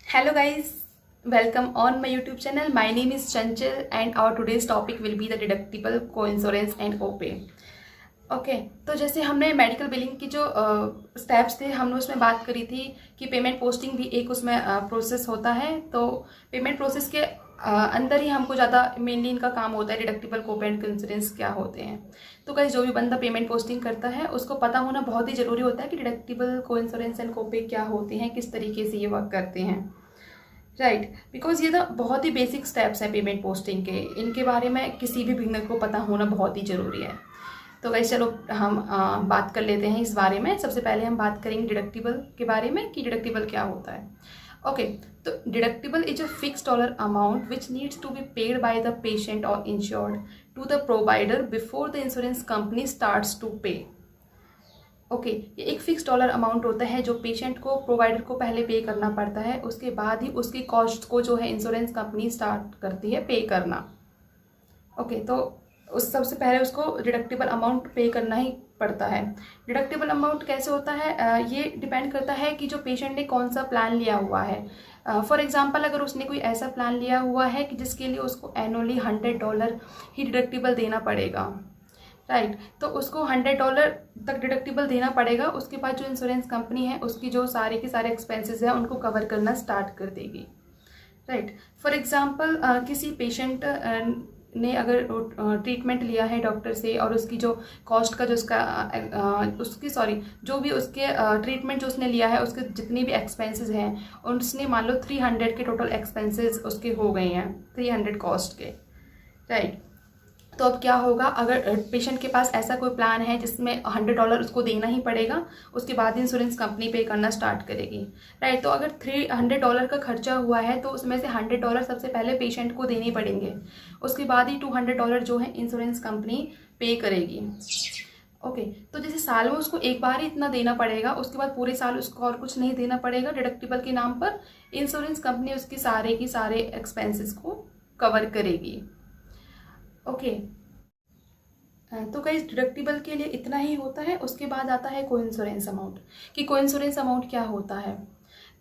Hello guys, welcome on my YouTube channel. My name is Chanchal and our today's topic will be the deductible, co-insurance and OPay. Okay तो जैसे हमने medical billing की जो steps थे हमने उसमें बात करी थी कि पेमेंट पोस्टिंग भी एक उसमें प्रोसेस होता है। तो पेमेंट प्रोसेस के अंदर ही हमको ज़्यादा मेनली इनका काम होता है डिडक्टिबल, कोपे एंड इंश्योरेंस क्या होते हैं। तो गाइस जो भी बंदा पेमेंट पोस्टिंग करता है उसको पता होना बहुत ही ज़रूरी होता है कि डिडक्टिबल, को इंश्योरेंस एंड कोपे क्या होते हैं, किस तरीके से ये वर्क करते हैं, राइट। बिकॉज ये तो बहुत ही बेसिक स्टेप्स हैं पेमेंट पोस्टिंग के, इनके बारे में किसी भी बिगनर को पता होना बहुत ही ज़रूरी है। तो गाइस चलो हम बात कर लेते हैं इस बारे में। सबसे पहले हम बात करेंगे डिडक्टिबल के बारे में कि डिडक्टिबल क्या होता है। ओके तो deductible is a fix dollar amount which needs to be paid by the patient और insured to the provider before the insurance company starts to pay. Okay ये एक फिक्स डॉलर अमाउंट होता है जो पेशेंट को, provider को पहले पे करना पड़ता है, उसके बाद ही उसकी कॉस्ट को जो है इंश्योरेंस कंपनी स्टार्ट करती है पे करना। ओके तो उस सबसे पहले उसको डिडक्टिबल अमाउंट पे करना ही पड़ता है। डिडक्टिबल अमाउंट कैसे होता है, ये डिपेंड करता है कि जो पेशेंट ने कौन सा प्लान लिया हुआ है। फॉर एग्जांपल अगर उसने कोई ऐसा प्लान लिया हुआ है कि जिसके लिए उसको एनुअली $100 ही डिडक्टिबल देना पड़ेगा, राइट, तो उसको $100 तक डिडक्टिबल देना पड़ेगा। उसके बाद जो इंश्योरेंस कंपनी है उसकी जो सारे के सारे एक्सपेंसेस हैं उनको कवर करना स्टार्ट कर देगी, राइट। फॉर एग्जांपल किसी पेशेंट ने अगर ट्रीटमेंट लिया है डॉक्टर से और उसकी जो कॉस्ट का जो जो भी उसके ट्रीटमेंट जो उसने लिया है उसके जितनी भी एक्सपेंसेस हैं उसने मान लो 300 के टोटल एक्सपेंसेस उसके हो गए हैं, 300 कॉस्ट के, राइट। तो अब क्या होगा, अगर पेशेंट के पास ऐसा कोई प्लान है जिसमें $100 उसको देना ही पड़ेगा, उसके बाद इंश्योरेंस कंपनी पे करना स्टार्ट करेगी, राइट। तो अगर $300 का खर्चा हुआ है तो उसमें से $100 सबसे पहले पेशेंट को देने पड़ेंगे, उसके बाद ही $200 जो है इंश्योरेंस कंपनी पे करेगी। ओके तो जैसे साल में उसको एक बार ही इतना देना पड़ेगा, उसके बाद पूरे साल उसको और कुछ नहीं देना पड़ेगा। डिडक्टिबल के नाम पर इंश्योरेंस कंपनी उसके सारे एक्सपेंसेस को कवर करेगी। ओके तो गाइस डिडक्टिबल के लिए इतना ही होता है। उसके बाद आता है को इंश्योरेंस अमाउंट, कि को इंश्योरेंस अमाउंट क्या होता है।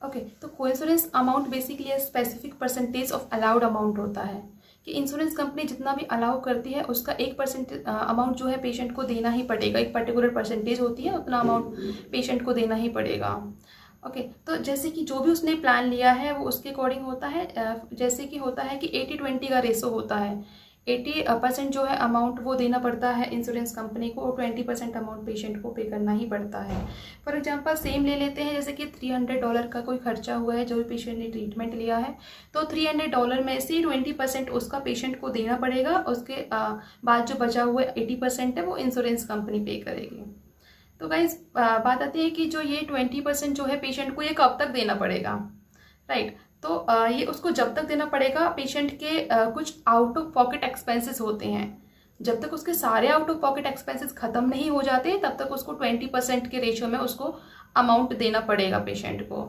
ओके तो को insurance amount basically specific percentage of allowed amount होता है, कि इंश्योरेंस कंपनी जितना भी अलाउ करती है उसका 1% अमाउंट जो है पेशेंट को देना ही पड़ेगा। एक पर्टिकुलर परसेंटेज होती है, उतना अमाउंट पेशेंट को देना ही पड़ेगा। ओके तो जैसे कि जो भी उसने प्लान लिया है वो उसके अकॉर्डिंग होता है। जैसे कि होता है कि 80-20 का रेशो होता है। 80% जो है अमाउंट वो देना पड़ता है इंश्योरेंस कंपनी को और 20% अमाउंट पेशेंट को पे करना ही पड़ता है। फॉर एग्जांपल सेम ले लेते हैं, जैसे कि $300 का कोई खर्चा हुआ है जो भी पेशेंट ने ट्रीटमेंट लिया है, तो $300 में से 20% उसका पेशेंट को देना पड़ेगा। उसके बाद जो बचा हुआ 80% है वो इंश्योरेंस कंपनी पे करेगी। तो गाइज बात आती है कि जो ये 20% जो है पेशेंट को ये कब तक देना पड़ेगा, राइट। तो ये उसको जब तक देना पड़ेगा, पेशेंट के कुछ आउट ऑफ पॉकेट एक्सपेंसेस होते हैं, जब तक उसके सारे आउट ऑफ पॉकेट एक्सपेंसेस खत्म नहीं हो जाते तब तक उसको 20% के रेशियो में उसको अमाउंट देना पड़ेगा पेशेंट को,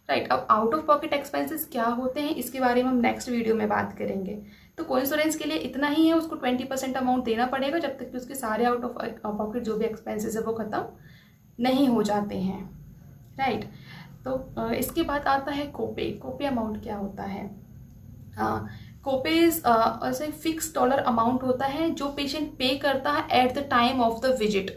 राइट। अब आउट ऑफ पॉकेट एक्सपेंसेस क्या होते हैं इसके बारे में हम नेक्स्ट वीडियो में बात करेंगे। तो को इंश्योरेंस के लिए इतना ही है, उसको 20% अमाउंट देना पड़ेगा जब तक कि उसके सारे आउट ऑफ पॉकेट जो भी एक्सपेंसेस है वो खत्म नहीं हो जाते हैं, राइट। तो इसके बाद आता है कोपे। कोपे अमाउंट क्या होता है। कोपे ऐसे फिक्स डॉलर अमाउंट होता है जो पेशेंट पे करता है at the time of the visit.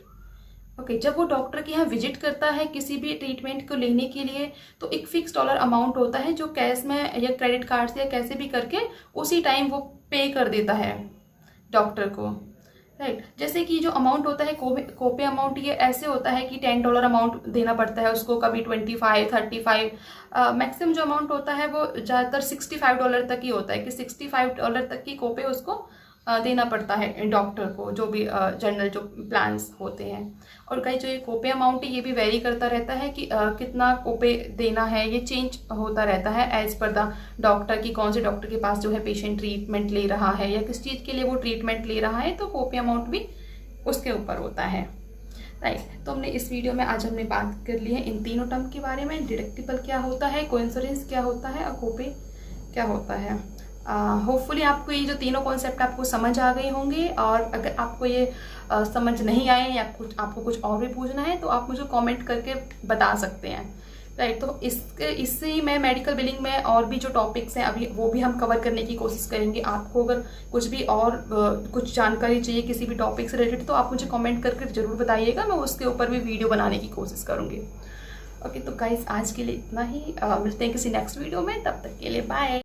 Okay जब वो डॉक्टर के यहाँ विजिट करता है किसी भी ट्रीटमेंट को लेने के लिए, तो एक फिक्स डॉलर अमाउंट होता है जो कैश में या क्रेडिट कार्ड से या कैसे भी करके उसी टाइम वो पे कर देता है डॉक्टर को, राइट। जैसे कि जो अमाउंट होता है कोपे अमाउंट, ये ऐसे होता है कि $10 अमाउंट देना पड़ता है उसको, कभी 25, 35, मैक्सिमम जो अमाउंट होता है वो ज़्यादातर $65 तक ही होता है, कि $65 तक की कोपे उसको देना पड़ता है डॉक्टर को, जो भी जनरल जो प्लान्स होते हैं। और कई जो ये कोपे अमाउंट है ये भी वेरी करता रहता है कि कितना कोपे देना है, ये चेंज होता रहता है एज पर द डॉक्टर, की कौन से डॉक्टर के पास जो है पेशेंट ट्रीटमेंट ले रहा है या किस चीज़ के लिए वो ट्रीटमेंट ले रहा है, तो कोपे अमाउंट भी उसके ऊपर होता है, राइट। तो हमने इस वीडियो में आज हमने बात कर ली है इन तीनों टर्म के बारे में। डिडक्टिबल क्या होता है, को इंश्योरेंस क्या होता है और कोपे क्या होता है। होपफुली आपको ये जो तीनों कॉन्सेप्ट आपको समझ आ गए होंगे। और अगर आपको ये समझ नहीं आए या आपको कुछ और भी पूछना है तो आप मुझे कमेंट करके बता सकते हैं। राइट। तो इससे मैं मेडिकल बिलिंग में और भी जो टॉपिक्स हैं अभी वो भी हम कवर करने की कोशिश करेंगे। आपको अगर कुछ भी और कुछ जानकारी चाहिए किसी भी टॉपिक से रिलेटेड तो आप मुझे कमेंट करके ज़रूर बताइएगा, मैं उसके ऊपर भी वीडियो बनाने की कोशिश करूँगी। ओके, तो गाइस आज के लिए इतना ही, मिलते हैं किसी नेक्स्ट वीडियो में, तब तक के लिए बाय।